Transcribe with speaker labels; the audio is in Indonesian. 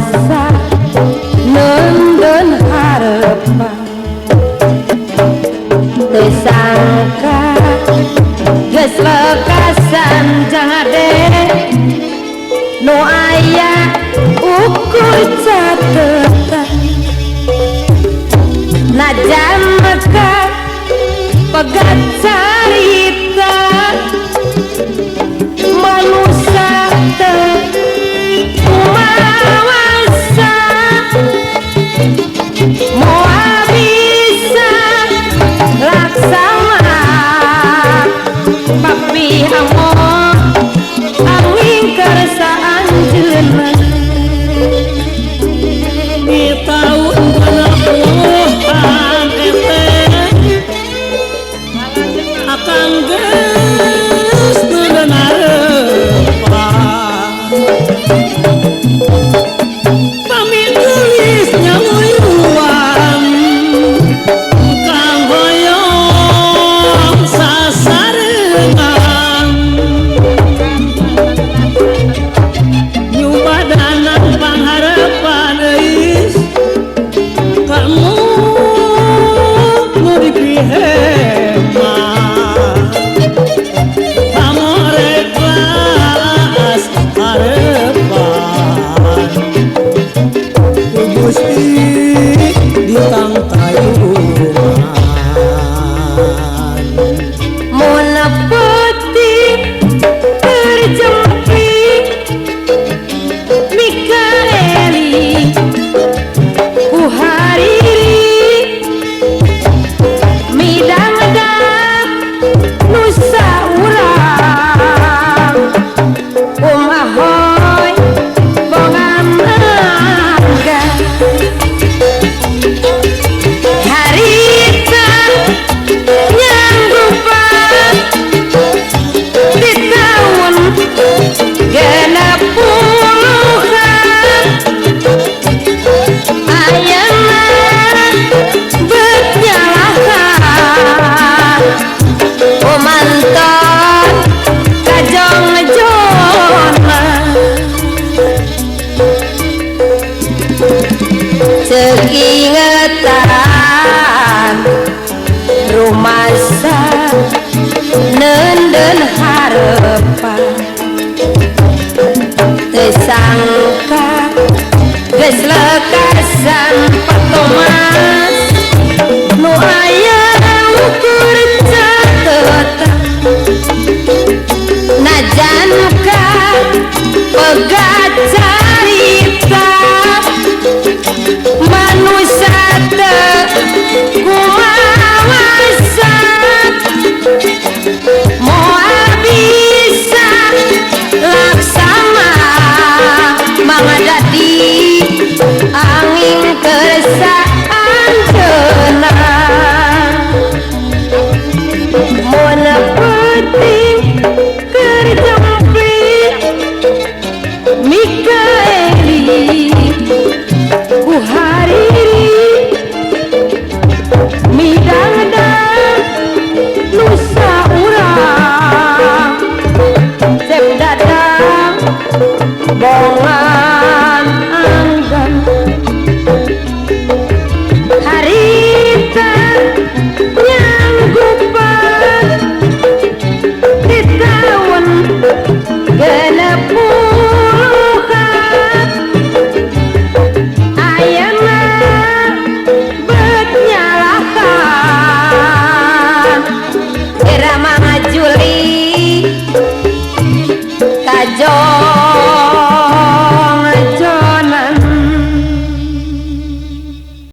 Speaker 1: rumasa nenden harapan tersangka geus lekasan jangade nu aya ukur catetan najan meka pegat carita manusia mawasa moal bisa laksana papi amon angin kersa anjeunna
Speaker 2: di tahun 80-an akan geus neudeun harapan pami tulisnya uyuan kang hoyong sasarengan nyubadanan pangharapan eis kamu nu dipihema pamore kelas harapan ku Gusti ditang tayuman
Speaker 1: mun peuting terjempit Mikaeli ku hariri midangdak nusa urang umahoy bongan angga harita nyanggupan di tahun genep puluhan ayeuna beut nyalakan kumanton kajong-jona ceuk ingetan rumasa nenden harapan tersangka geus lekasan patoman